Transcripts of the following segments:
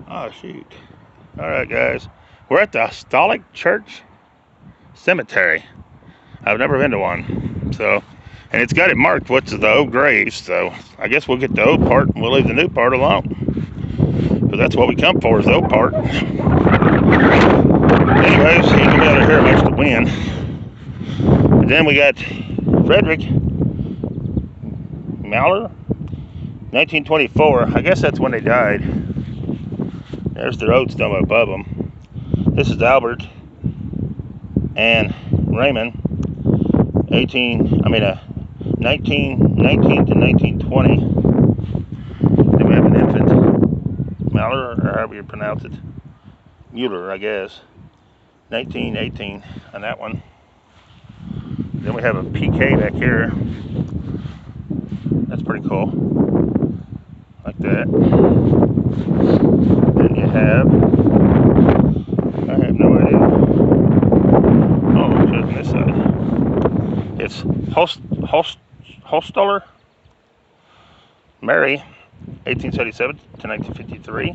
Oh, shoot. All right, guys. We're at the Apostolic Church Cemetery. I've never been to one. So, and it's got it marked what's the old graves. So, I guess we'll get the old part and we'll leave the new part alone. Because that's what we come for, is the old part. Anyways, you can be able to hear most of the wind. And then we got Frederick Mauler, 1924. I guess that's when they died. There's the road stone above them. This is Albert and Raymond, 1919 to 1920. Then we have an infant, Mauler, or however you pronounce it, Mueller, I guess, 1918 on that one. Then we have a PK back here. That's pretty cool. Like that. Then you have, I have no idea. Oh, it's on this side. It's Hosteller Mary, 1877 to 1953,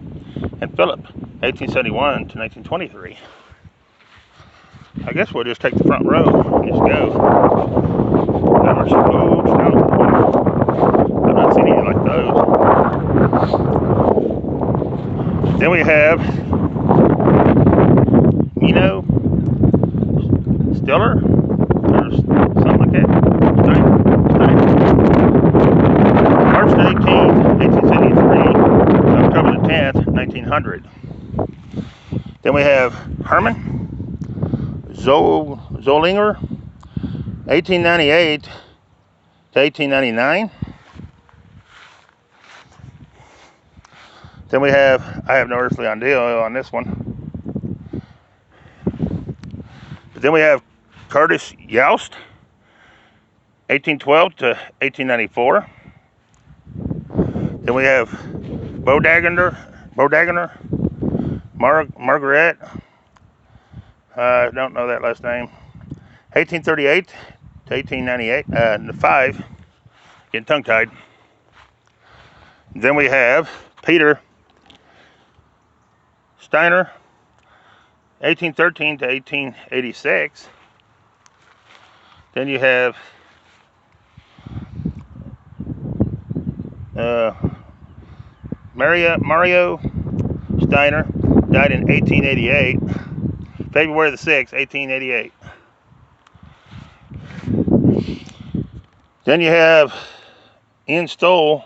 and Philip, 1871 to 1923. I guess we'll just take the front row and just go. I've not seen anything like those. Then we have Mino Stiller, or something like that. Stein. March 18th, 1873, October the 10th, 1900. Then we have Herman Zollinger, 1898 to 1899. Then we have, I have no earthly idea on this one. But then we have Curtis Youst, 1812 to 1894. Then we have Bo Dagener, Margaret, I don't know that last name, 1838 to 1898, 5, getting tongue-tied. Then we have Peter Steiner, 1813 to 1886. Then you have Mario Steiner, died in 1888, February the 6th, 1888. Then you have Ian Stoll,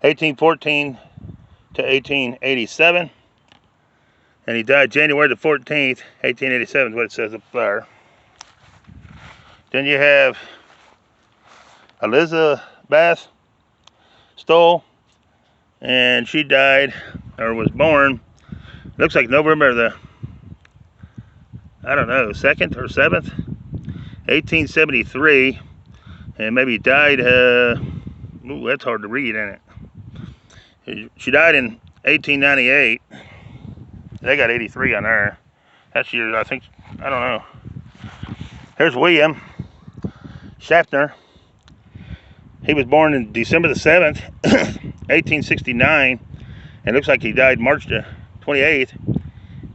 1814 to 1887. And he died January the 14th, 1887 is what it says up there. Then you have Elizabeth Stoll, and she died, or was born, looks like November the, I don't know, 2nd or 7th, 1873, and maybe died, ooh, that's hard to read, isn't it? She died in 1898. They got 83 on there. That's years, I think, I don't know. Here's William Schaffner. He was born in December the 7th, 1869, and looks like he died March the 28th,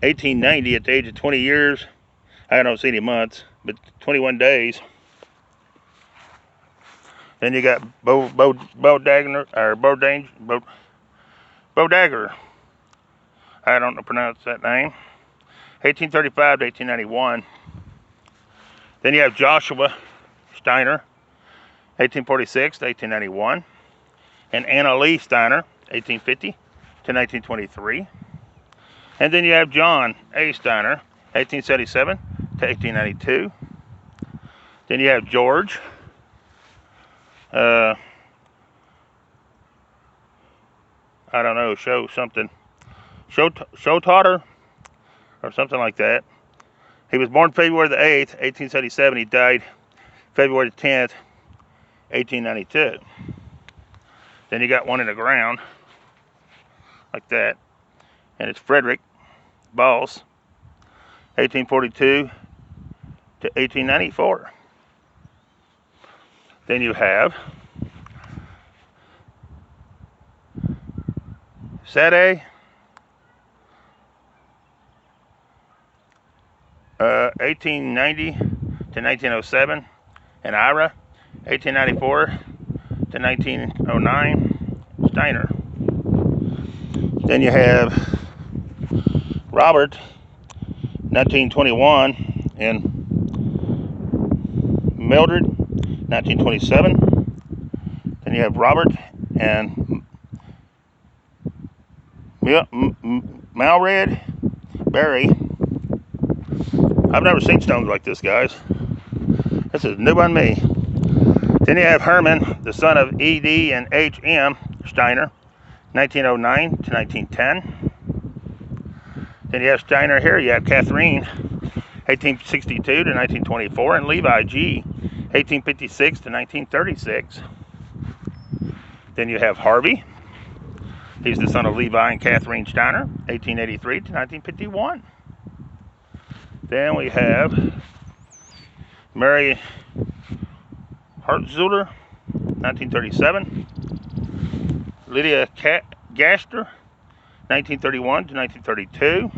1890 at the age of 20 years. I don't see any months, but 21 days. Then you got Bo Dagener, or Bo Dagger. I don't know pronounce that name. 1835 to 1891. Then you have Joshua Steiner, 1846 to 1891. And Anna Lee Steiner, 1850 to 1923. And then you have John A. Steiner, 1877 to 1892. Then you have George. I don't know, Showtotter, or something like that. He was born February the 8th, 1877. He died February the 10th, 1892. Then you got one in the ground, like that. And it's Frederick Balls, 1842 to 1894. Then you have Sade 1890 to 1907. And Ira, 1894 to 1909. Steiner. Then you have Robert, 1921, and Mildred, 1927. Then you have Robert and Malred Berry. I've never seen stones like this, guys. This is new on me. Then you have Herman, the son of E.D. and H.M. Steiner, 1909 to 1910. Then you have Steiner here. You have Catherine, 1862 to 1924, and Levi G., 1856 to 1936. Then you have Harvey. He's the son of Levi and Catherine Steiner, 1883 to 1951. Then we have Mary Hartzuler, 1937. Lydia Gaster, 1931 to 1932.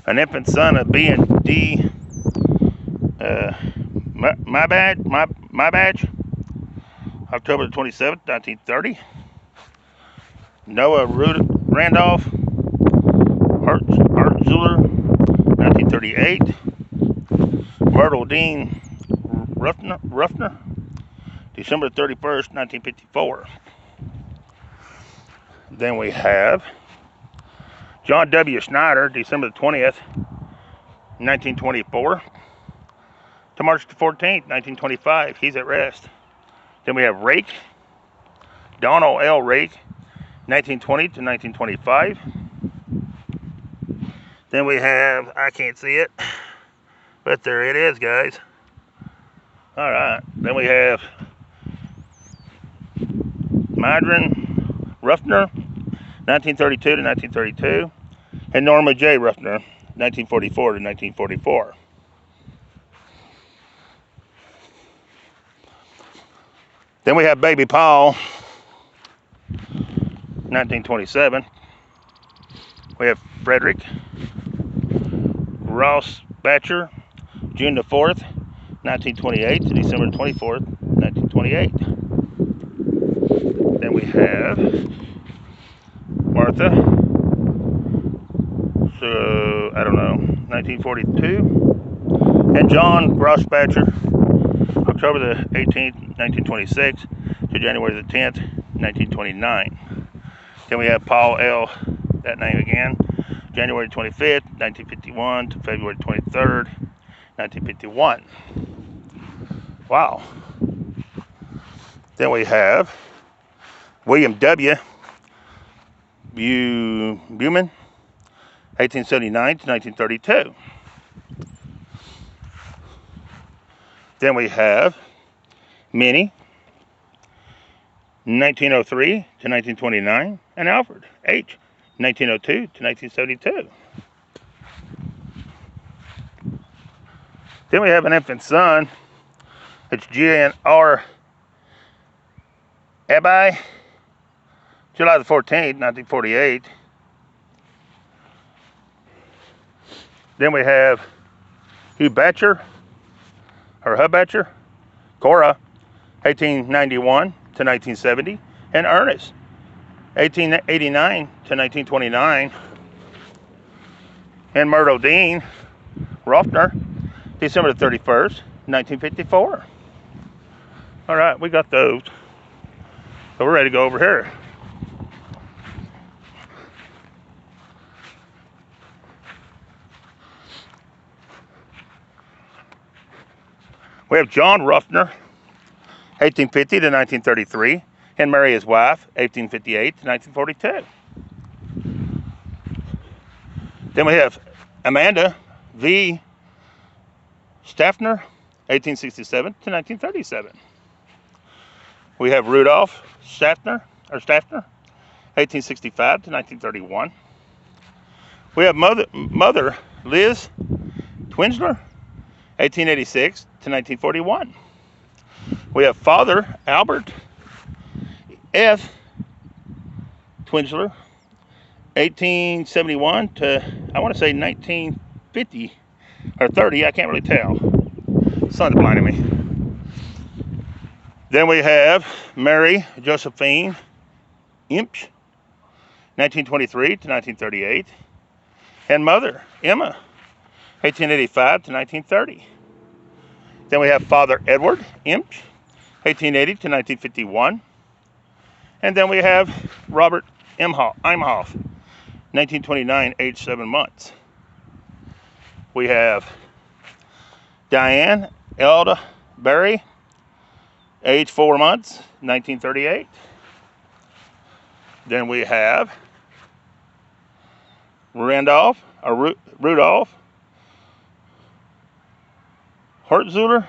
An infant son of B and D My badge, October 27th, 1930. Noah Randolph Hartzuler, 1938. Myrtle Dean Ruffner, December 31st, 1954. Then we have John W. Snyder, December 20th, 1924 to March 14th, 1925. He's at rest. Then we have Rake, Donald L. Rake, 1920 to 1925. Then we have, I can't see it, but there it is, guys. All right. Then we have Madron Ruffner, 1932 to 1932, and Norma J. Ruffner, 1944 to 1944. Then we have Baby Paul, 1927. We have Frederick Ross Batcher, June the 4th, 1928 to December 24th, 1928. Then we have Martha, so I don't know, 1942. And John Ross Batcher, October the 18th, 1926 to January the 10th, 1929. Then we have Paul L., that name again, January 25th, 1951 to February 23rd, 1951. Wow. Then we have William W. Buman, 1879 to 1932. Then we have Minnie, 1903 to 1929, and Alfred H., 1902 to 1972. Then we have an infant son. It's G.N.R. Abai, July the 14th, 1948. Then we have Hugh Batcher, or Hubbatcher, Cora, 1891 to 1970, and Ernest, 1889 to 1929, and Myrtle Dean Roffner, December 31st, 1954. All right, we got those. So we're ready to go over here. We have John Ruffner, 1850 to 1933, and Mary, his wife, 1858 to 1942. Then we have Amanda V. Staffner, 1867 to 1937. We have Rudolph Staffner, 1865 to 1931. We have mother Liz Twinsler, 1886 to 1941. We have father Albert F. Twinsler, 1871 to, I want to say 1950, or 30, I can't really tell. Sun's blinding me. Then we have Mary Josephine Impsch, 1923 to 1938, and Mother Emma, 1885 to 1930. Then we have Father Edward Impsch, 1880 to 1951. And then we have Robert Imhoff, 1929, age 7 months. We have Diane Elda Berry, age 4 months, 1938. Then we have Rudolph Hertzuler,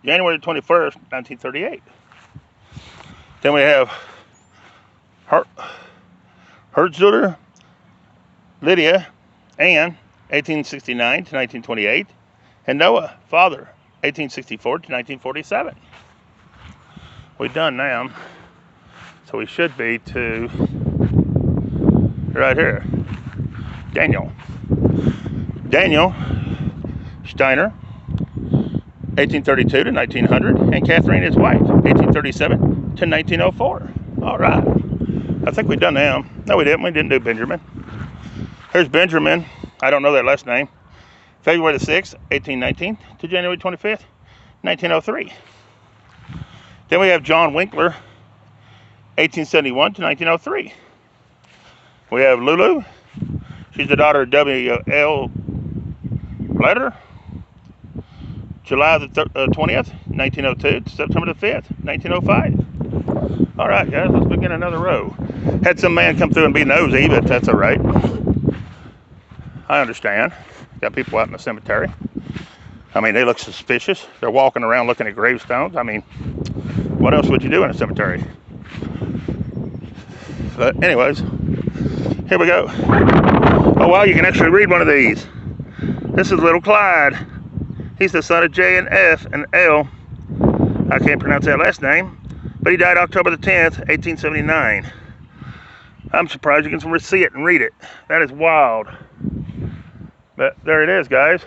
January 21st, 1938. Then we have Hertzuler Lydia Ann, 1869 to 1928, and Noah Father, 1864 to 1947. We're done now, so we should be to right here. Daniel Steiner, 1832 to 1900, and Catherine, his wife, 1837 to 1904. All right, I think we're done now. No, we didn't do Benjamin. Here's Benjamin, I don't know that last name, February the 6th, 1819 to January 25th, 1903. Then we have John Winkler, 1871 to 1903. We have Lulu. She's the daughter of W.L. Blatter, July the 20th, 1902 to September the 5th, 1905. All right, guys, let's begin another row. Had some man come through and be nosy, but that's all right. I understand. Got people out in the cemetery. I mean, they look suspicious. They're walking around looking at gravestones. I mean, what else would you do in a cemetery? But anyways, here we go. Oh, wow, you can actually read one of these. This is little Clyde. He's the son of J and F and L. I can't pronounce that last name, but he died October the 10th, 1879. I'm surprised you can see it and read it. That is wild. But there it is, guys.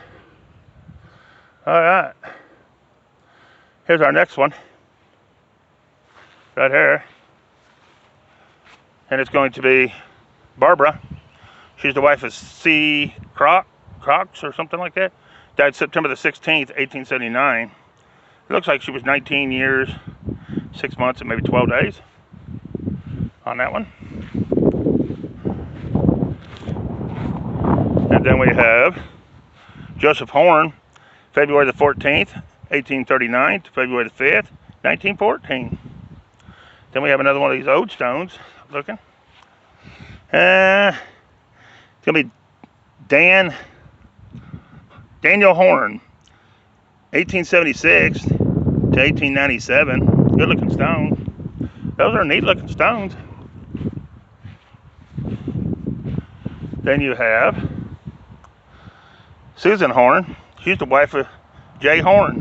All right. Here's our next one. Right here. And it's going to be Barbara. She's the wife of C. Crocs or something like that. Died September the 16th, 1879. It looks like she was 19 years, 6 months, and maybe 12 days on that one. And then we have Joseph Horn, February the 14th, 1839 to February the 5th, 1914. Then we have another one of these old stones looking. It's going to be Daniel Horn, 1876 to 1897. Good looking stone. Those are neat looking stones. Then you have Susan Horn. She's the wife of Jay Horn.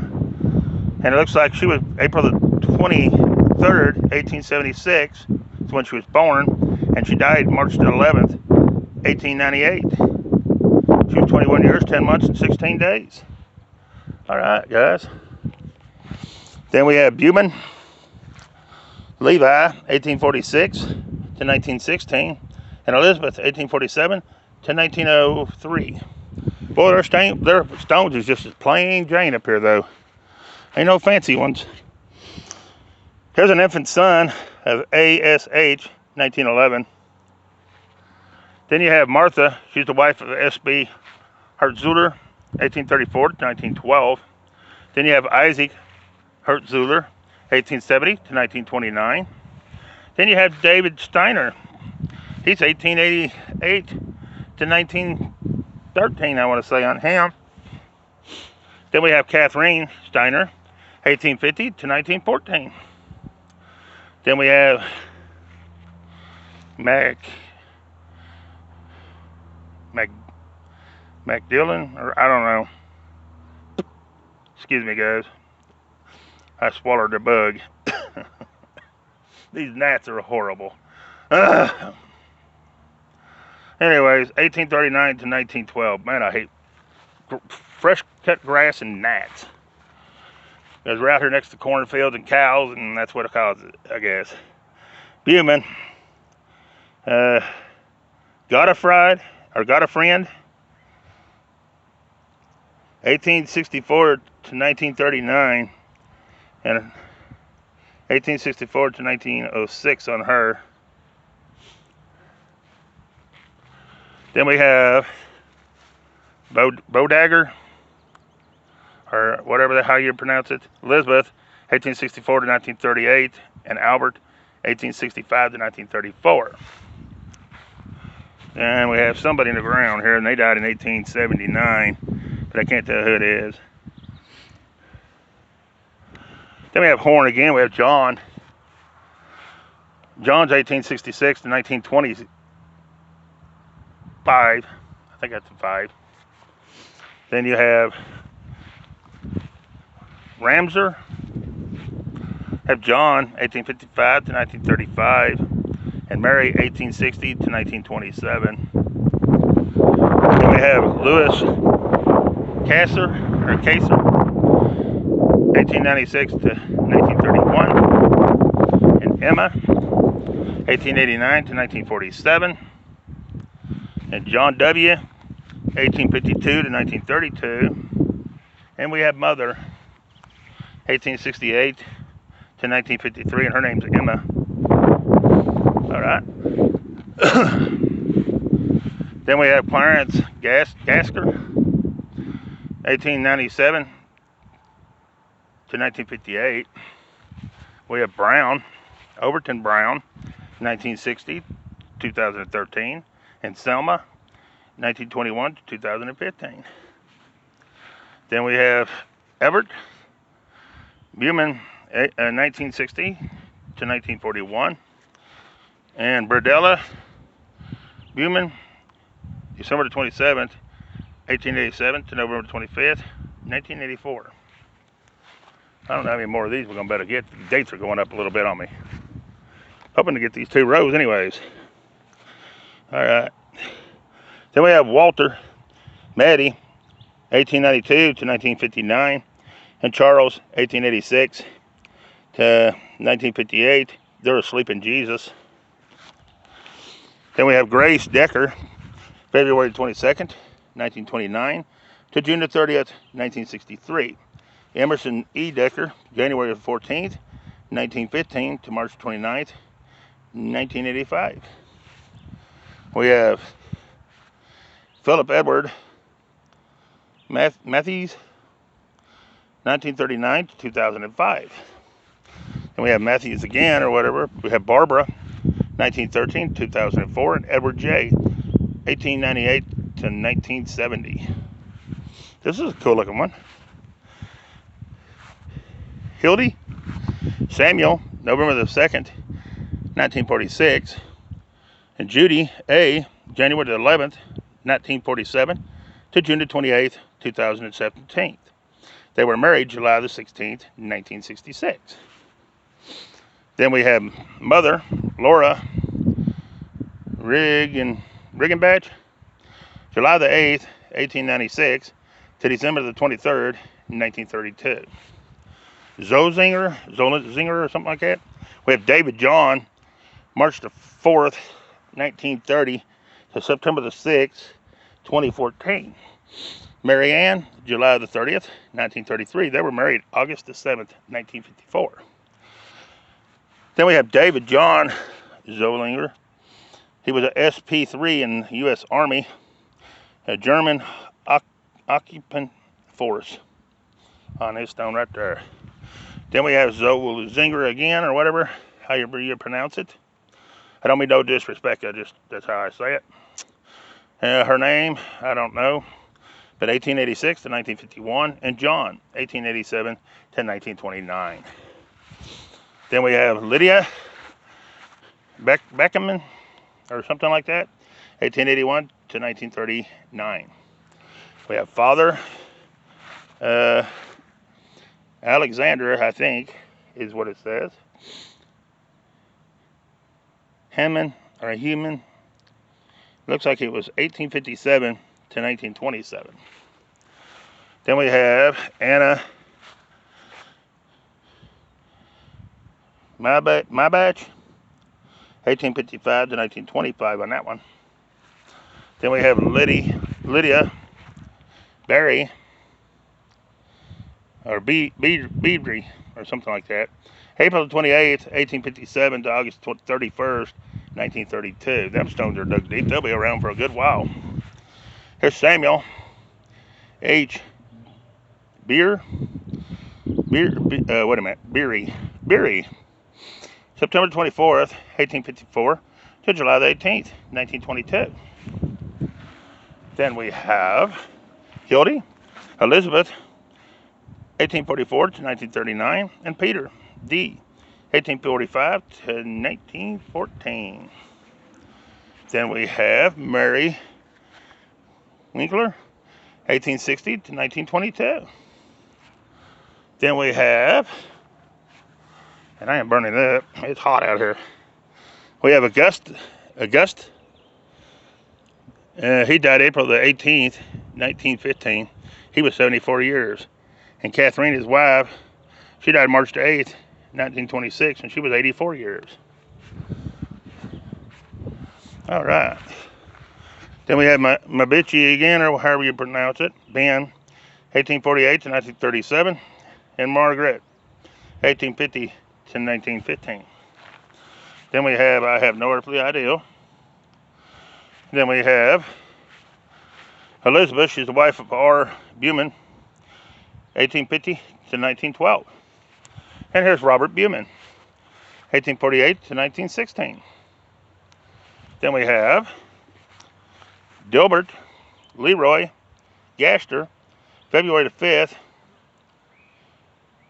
And it looks like she was April the 23rd, 1876. That's when she was born. And she died March the 11th, 1898. She was 21 years, 10 months, and 16 days. All right, guys. Then we have Buman Levi, 1846 to 1916. And Elizabeth, 1847 to 1903. Boy, their stones is just as plain Jane up here, though. Ain't no fancy ones. Here's an infant son of A.S.H., 1911. Then you have Martha. She's the wife of S.B. Hertzuler, 1834 to 1912. Then you have Isaac Hertzuler, 1870 to 1929. Then you have David Steiner. He's 1888 to 1913, I want to say, on him. Then we have Catherine Steiner, 1850 to 1914. Then we have MacDillon, or I don't know. Excuse me, guys. I swallowed a bug. These gnats are horrible. Anyways, 1839 to 1912. Man, I hate fresh cut grass and gnats. Because we're out here next to cornfields and cows, and that's what it calls it, I guess. Buman, got a friend, 1864 to 1939, and 1864 to 1906 on her. Then we have Bodagger, or whatever how you pronounce it, Elizabeth, 1864 to 1938, and Albert, 1865 to 1934. And we have somebody in the ground here, and they died in 1879, but I can't tell who it is. Then we have Horn again. We have John. John's 1866 to 1925. I think that's a 5. Then you have Ramser. Have John, 1855 to 1935, and Mary, 1860 to 1927. Then we have Louis Caser, 1896 to 1931, and Emma, 1889 to 1947, and John W., 1852 to 1932, and we have Mother, 1868 to 1953, and her name's Emma. All right. Then we have Clarence Gasker, 1897 to 1958. We have Brown, Overton Brown, 1960 2013, and Selma, 1921 to 2015. Then we have Everett Buman, 1960 to 1941, and Berdella Buman, December the 27th, 1887 to November 25th, 1984. I don't know how many more of these we're going to better get. The dates are going up a little bit on me. Hoping to get these 2 rows anyways. All right. Then we have Walter Maddie, 1892 to 1959, and Charles, 1886 to 1958. They're asleep in Jesus. Then we have Grace Decker, February 22nd, 1929 to June the 30th, 1963. Emerson E. Decker, January 14th, 1915 to March 29th, 1985. We have Philip Edward Matthews, 1939 to 2005. And we have Matthews again, or whatever. We have Barbara, 1913 to 2004, and Edward J., 1898 to 1970. This is a cool looking one. Hildy Samuel, November the 2nd, 1946, and Judy A., January the 11th, 1947 to June the 28th, 2017. They were married July the 16th, 1966. Then we have Mother Laura Riggenbach, July the 8th, 1896 to December the 23rd, 1932. Zolzinger or something like that. We have David John, March the 4th, 1930 to September the 6th, 2014. Mary Ann, July the 30th, 1933. They were married August the 7th, 1954. Then we have David John Zollinger. He was an SP3 in the U.S. Army, a German occupant force on this stone right there. Then we have Zolzinger again, or whatever, however you pronounce it. I don't mean no disrespect, that's how I say it. Her name, I don't know, but 1886 to 1951, and John, 1887 to 1929. Then we have Lydia Beckerman, or something like that, 1881 to 1939. We have Father Alexander, I think, is what it says. Hammond, or Human. Looks like it was 1857 to 1927. Then we have Anna My Batch, 1855 to 1925 on that one. Then we have Lydia Barry, or Beedry, or something like that. April 28th, 1857 to August 31st, 1932. Them stones are dug deep. They'll be around for a good while. Here's Samuel H. Beery, September 24th, 1854 to July the 18th, 1922. Then we have Hildy Elizabeth, 1844 to 1939, and Peter D, 1845 to 1914. Then we have Mary Winkler, 1860 to 1922. Then we have, and I am burning up, it's hot out here. We have August. He died April the 18th, 1915. He was 74 years. And Catherine, his wife, she died March the 8th, 1926, and she was 84 years. All right. Then we have Mabichi again, or however you pronounce it, Ben, 1848 to 1937, and Margaret, 1850 to 1915. Then we have I Have No Earthly Idea. Then we have Elizabeth, she's the wife of R. Buman, 1850 to 1912. And here's Robert Buman, 1848 to 1916. Then we have Dilbert Leroy Gaster, February the 5th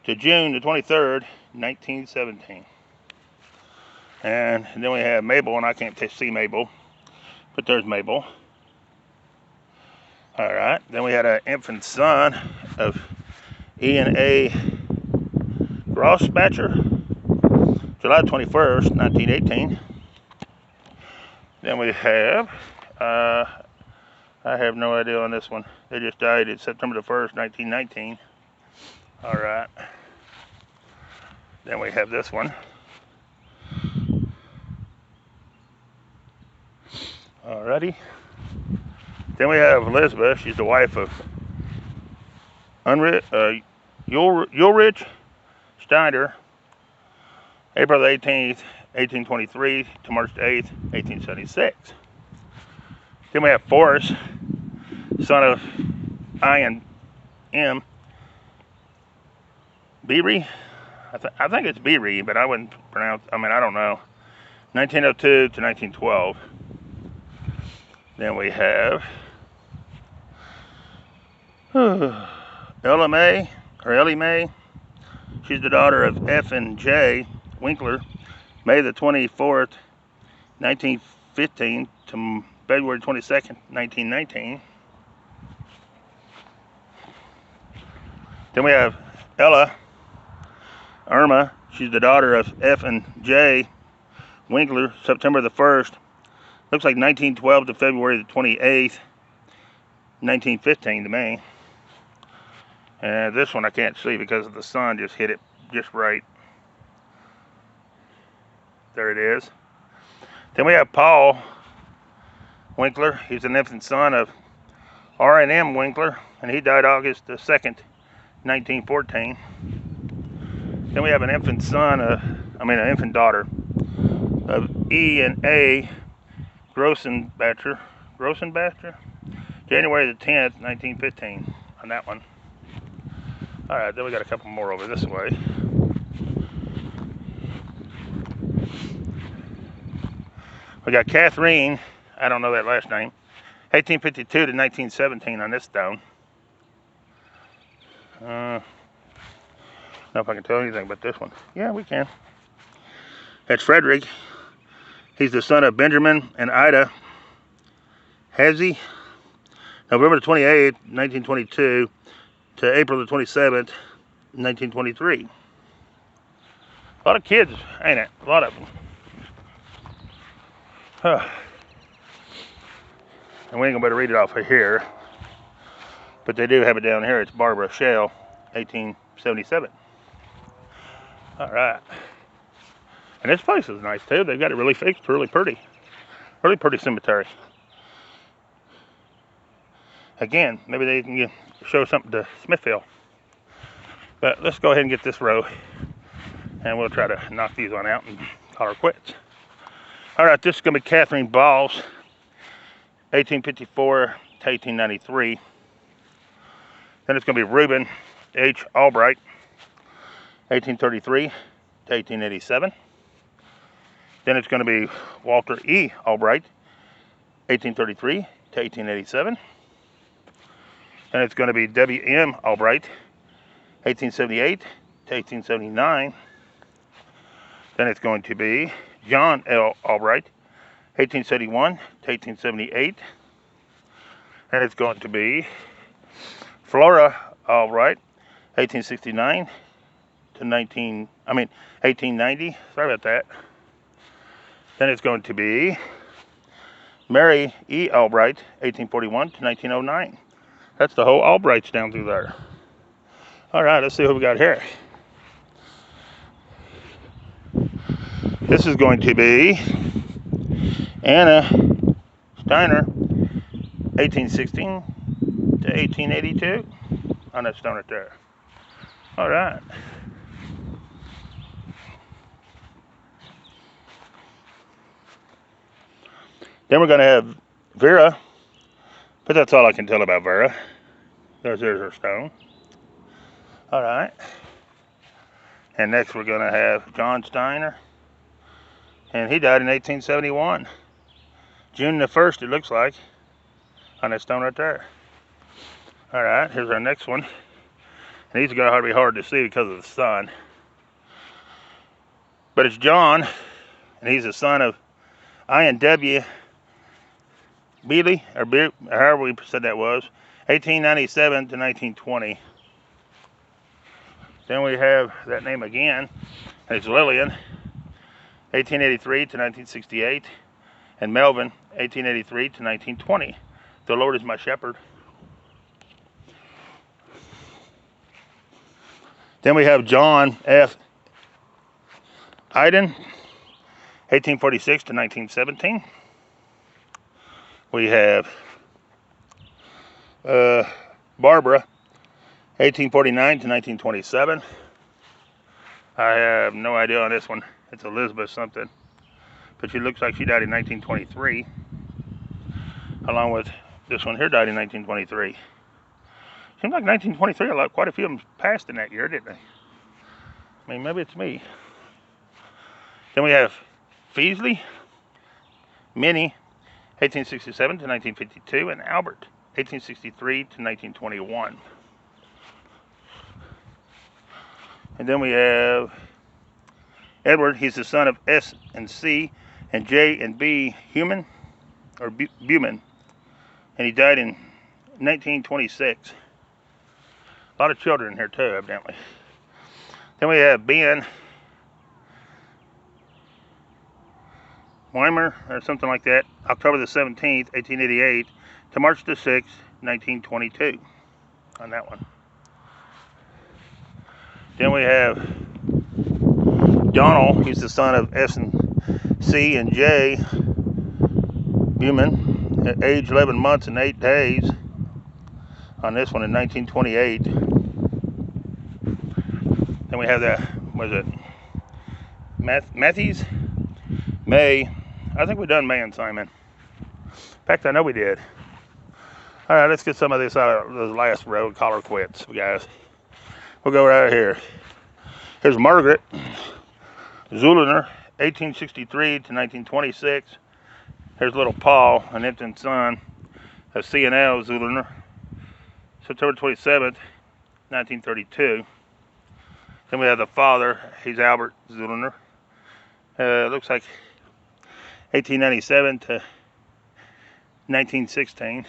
to June the 23rd, 1917. And then we have Mabel, and I can't see Mabel, but there's Mabel. All right, then we had an infant son of Ian A. Grossbacher, July 21st, 1918. Then we have, I have no idea on this one. They just died at September the 1st, 1919. All right. Then we have this one. Alrighty. Then we have Elizabeth. She's the wife of Ulrich Steiner, April the 18th, 1823 to March the 8th, 1876. Then we have Forrest, son of Ian M. Beery. I think it's Beery, but I wouldn't pronounce, I don't know. 1902 to 1912. Then we have Ellie Mae. She's the daughter of F and J Winkler, May the 24th, 1915 to February 22nd, 1919. Then we have Irma. She's the daughter of F and J Winkler, September the 1st. Looks like 1912 to February the 28th, 1915 to me. And this one I can't see because the sun just hit it just right. There it is. Then we have Paul Winkler. He's an infant son of R&M Winkler, and he died August the 2nd, 1914. Then we have an infant son an infant daughter of E and A Grossenbacher, January the 10th, 1915 on that one. All right, then we got a couple more over this way. We got Catherine, I don't know that last name, 1852 to 1917 on this stone. I don't know if I can tell anything about this one. Yeah, we can. That's Frederick. He's the son of Benjamin and Ida Hazy, November 28, 1922 to April the 27th, 1923. A lot of kids, ain't it? A lot of them. And we ain't gonna be able to read it off of here. But they do have it down here. It's Barbara Shell, 1877. All right. And this place is nice too. They've got it really fixed, really pretty. Really pretty cemetery. Again, maybe they can show something to Smithville. But let's go ahead and get this row. And we'll try to knock these on out and call her quits. All right, this is going to be Catherine Balls, 1854 to 1893. Then it's going to be Reuben H. Albright, 1833 to 1887. Then it's going to be Walter E. Albright, 1833 to 1887. Then it's going to be W.M. Albright, 1878 to 1879. Then it's going to be John L. Albright, 1871 to 1878. And it's going to be Flora Albright, 1869 to 1890. Sorry about that. Then it's going to be Mary E. Albright, 1841 to 1909. That's the whole Albrights down through there. All right, let's see who we got here. This is going to be Anna Steiner, 1816 to 1882, on that stone right there. All right. Then we're going to have Vera, but that's all I can tell about Vera. There's her stone. All right. And next we're going to have John Steiner, and he died in 1871. June the 1st, it looks like, on that stone right there. All right, here's our next one. And these are going to be hard to see because of the sun. But it's John, and he's the son of I&W Bealey, or however we said that was, 1897 to 1920. Then we have that name again, and it's Lillian, 1883 to 1968, and Melvin, 1883 to 1920. The Lord is my shepherd. Then we have John F. Iden, 1846 to 1917. We have Barbara, 1849 to 1927. I have no idea on this one. It's Elizabeth something. But she looks like she died in 1923. Along with this one here died in 1923. Seems like 1923, quite a few of them passed in that year, didn't they? I mean, maybe it's me. Then we have Feasley, Minnie, 1867 to 1952, and Albert, 1863 to 1921. And then we have Edward. He's the son of S and C and J and B Human, or Buman, and he died in 1926. A lot of children here too, evidently. Then we have Ben Weimer, or something like that, October the 17th, 1888 to March the 6th, 1922 on that one. Then we have Donald. He's the son of S and C and J Buman, at age 11 months and 8 days on this one in 1928. Then we have the, what is it, Matthews? May. I think we've done May and Simon. In fact, I know we did. All right, let's get some of this out of the last row and call her quits, guys. We'll go right here. Here's Margaret Zuliner, 1863 to 1926. Here's little Paul, an infant son of C&L Zuliner, September 27th, 1932. Then we have the father. He's Albert Zuliner. Looks like 1897 to 1916.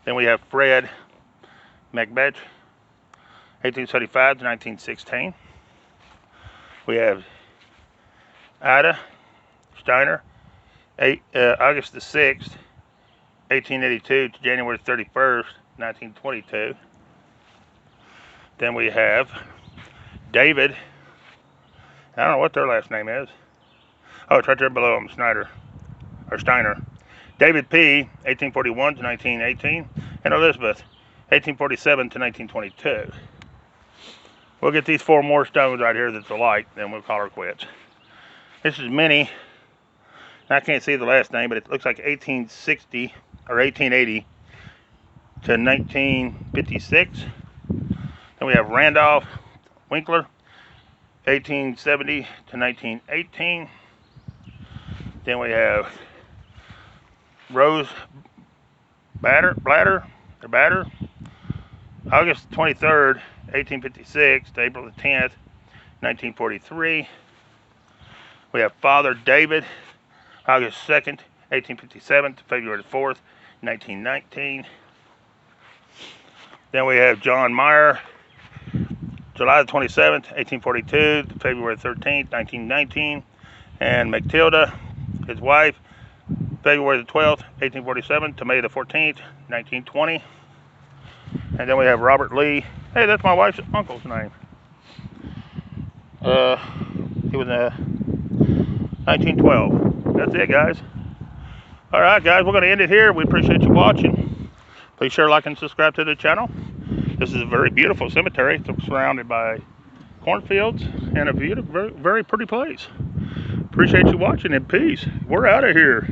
Then we have Fred Macbeth, 1875 to 1916. We have Ida Steiner, August the 6th, 1882 to January 31st, 1922. Then we have David. I don't know what their last name is. Oh, it's right there below them, Steiner. David P., 1841 to 1918. And Elizabeth, 1847 to 1922. We'll get these 4 more stones right here that's alike, then we'll call her quits. This is Minnie. I can't see the last name, but it looks like 1860 or 1880 to 1956. Then we have Randolph Winkler, 1870 to 1918. Then we have Rose Batter, August 23rd, 1856 to April the 10th, 1943. We have Father David, August 2nd, 1857 to February 4th, 1919. Then we have John Meyer, July the 27th, 1842 to February 13th, 1919. And Matilda, his wife, February the 12th, 1847 to May the 14th, 1920. And then we have Robert Lee. Hey, that's my wife's uncle's name. He was 1912. That's it, guys. All right, guys, we're going to end it here. We appreciate you watching. Please share, like, and subscribe to the channel. This is a very beautiful cemetery. It's surrounded by cornfields and a beautiful, very, very pretty place. Appreciate you watching, and peace. We're out of here.